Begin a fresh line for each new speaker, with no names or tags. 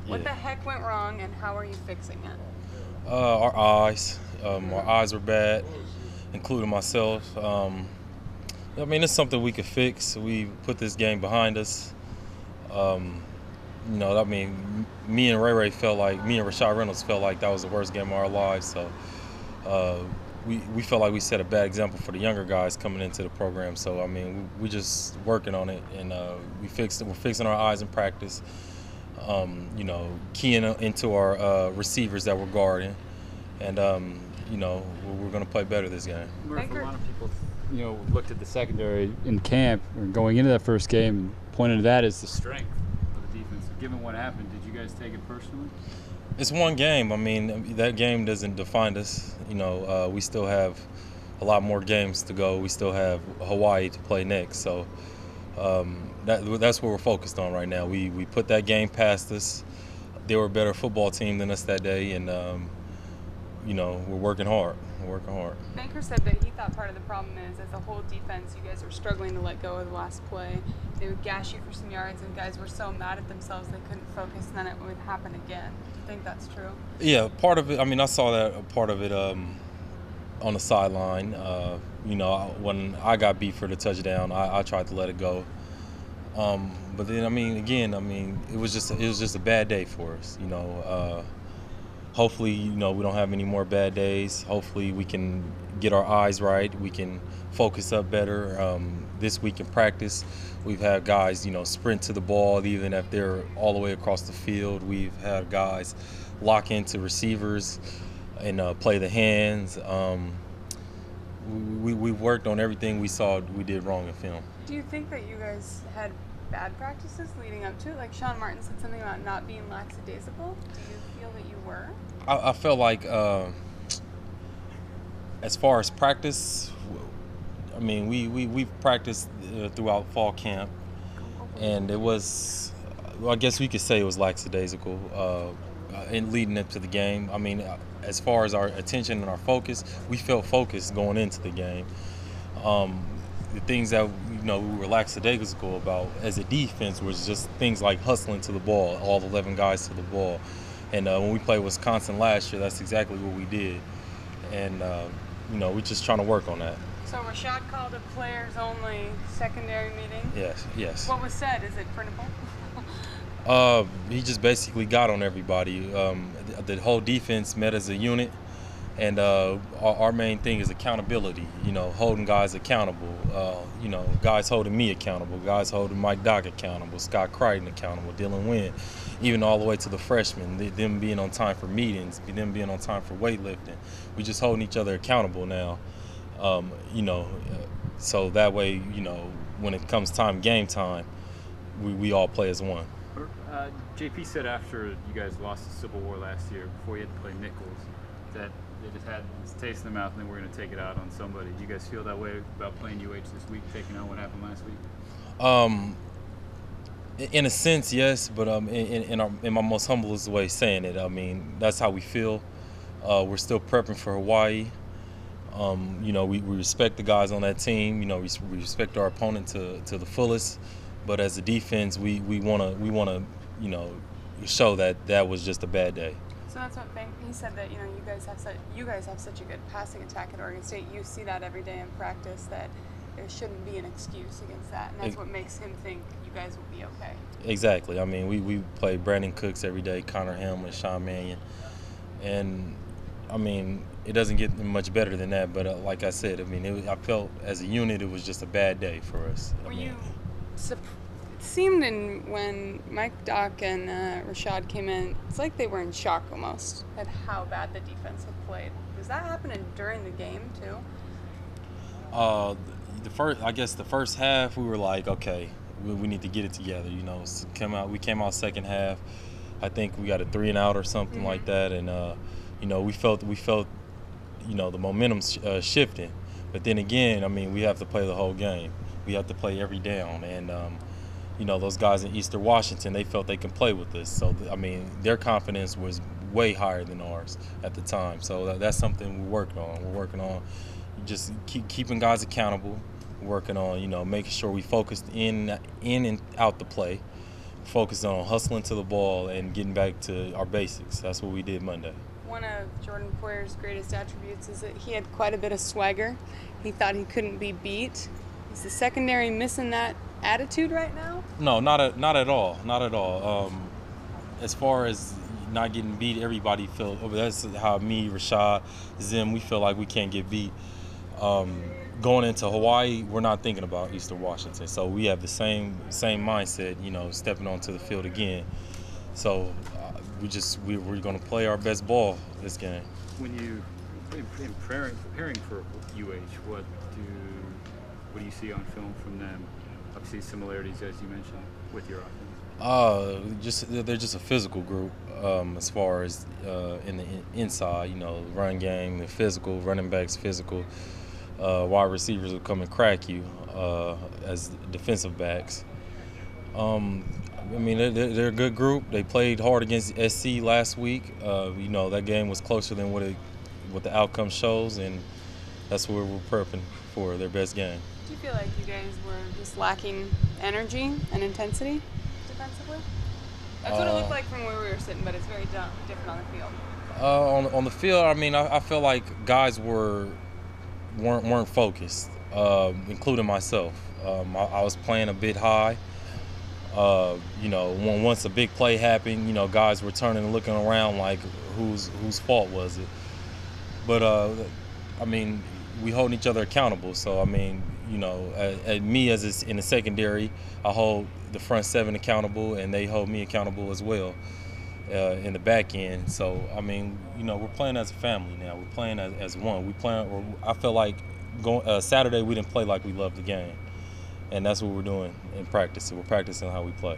What the heck went wrong, and how are you fixing it?
Our eyes. Our eyes were bad, including myself. I mean, it's something we could fix. We put this game behind us. Um, I mean, me and Rashad Reynolds felt like that was the worst game of our lives. So uh, we felt like we set a bad example for the younger guys coming into the program. So I mean, we just working on it, and we fixed it. We're fixing our eyes in practice. Keying into our receivers that we're guarding, and we're going to play better this game.
Murph, a lot of people, looked at the secondary in camp or going into that first game and pointed to that as the strength of the defense. So given what happened, did you guys take it personally?
It's one game. I mean, that game doesn't define us. We still have a lot more games to go. We still have Hawaii to play next. So that's what we're focused on right now. We put that game past us. They were a better football team than us that day, and we're working hard.
Banker said that he thought part of the problem is, as a whole defense, you guys were struggling to let go of the last play. They would gash you for some yards, and guys were so mad at themselves they couldn't focus, and then it would happen again. Do you think that's true?
Yeah, part of it. I mean, I saw that part of it on the sideline. When I got beat for the touchdown, I tried to let it go. But then, it was just a bad day for us. Hopefully, we don't have any more bad days. Hopefully, we can get our eyes right. We can focus up better. This week in practice, we've had guys, sprint to the ball, even if they're all the way across the field. We've had guys lock into receivers and play the hands. We worked on everything we saw we did wrong in film.
Do you think that you guys had bad practices leading up to it? Like Sean Martin said something about not being lackadaisical. Do you feel that you were?
I felt like as far as practice, I mean, we've practiced throughout fall camp, and it was, I guess we could say it was lackadaisical in leading up to the game. I mean, as far as our attention and our focus, we felt focused going into the game. The things that we were lackadaisical about as a defense was just things like hustling to the ball, all 11 guys to the ball. And when we played Wisconsin last year, that's exactly what we did. And we're just trying to work on that.
So Rashad called a players-only secondary meeting?
Yes.
What was said? Is it printable?
He just basically got on everybody. The whole defense met as a unit. And our main thing is accountability, holding guys accountable, guys holding me accountable, guys holding Mike Dock accountable, Scott Crichton accountable, Dylan Wynn, even all the way to the freshmen, them being on time for meetings, them being on time for weightlifting. We just holding each other accountable now, so that way, when it comes game time, we all play as one.
JP said after you guys lost the Civil War last year, before you had to play Nichols, that they just had this taste in their mouth and they were going to take it out on somebody. Do you guys feel that way about playing UH this week, taking out what happened last week?
In a sense, yes, but in my most humblest way saying it, I mean, that's how we feel. We're still prepping for Hawaii. We respect the guys on that team. We respect our opponent to the fullest. But as a defense, we want to show that was just a bad day.
So that's what he said, that you guys have such a good passing attack at Oregon State. You see that every day in practice, that there shouldn't be an excuse against that, and that's what makes him think you guys will be okay.
Exactly. I mean, we play Brandon Cooks every day, Connor Hamlin, Sean Mannion, and I mean, it doesn't get much better than that. But like I said, I mean, I felt as a unit it was just a bad day for us.
It seemed when Mike Dock and Rashad came in, it's like they were in shock almost at how bad the defense had played. Was that happening during the game too?
The first half we were like, okay, we need to get it together. We came out second half. I think we got a 3 and out or something like that, and we felt the momentum shifting. But then again, I mean, we have to play the whole game. We have to play every down, and those guys in Eastern Washington, they felt they can play with us. So, I mean, their confidence was way higher than ours at the time. So that's something we're working on. We're working on just keeping guys accountable, working on, making sure we focused in and out the play, focused on hustling to the ball and getting back to our basics. That's what we did Monday.
One of Jordan Poyer's greatest attributes is that he had quite a bit of swagger. He thought he couldn't be beat. Is the secondary missing that attitude right now?
No, not at all. Not at all. As far as not getting beat, everybody feel. That's how me, Rashad, Zim, we feel like we can't get beat. Going into Hawaii, we're not thinking about Eastern Washington, so we have the same mindset. You know, stepping onto the field again. So we're going to play our best ball this game.
When you preparing for UH, what do you see on film from them? Obviously, similarities as you mentioned with your offense.
They're just a physical group as far as in the inside. You know, run game, they're physical, running backs physical. Wide receivers will come and crack you as defensive backs. I mean, they're a good group. They played hard against SC last week. You know, that game was closer than what the outcome shows, and that's where we're prepping for their best game.
Do you feel like you guys were just lacking energy and intensity defensively? That's what it looked like from where we were sitting, but it's very different on the field.
On the field, I mean, I feel like guys weren't focused, including myself. I was playing a bit high. You know, once a big play happened, you know, guys were turning and looking around like whose fault was it? But I mean, we holding each other accountable. So I mean, you know, me as in the secondary, I hold the front seven accountable, and they hold me accountable as well in the back end. So I mean, you know, we're playing as a family now. We're playing as one. I feel like Saturday we didn't play like we loved the game, and that's what we're doing in practice. So we're practicing how we play.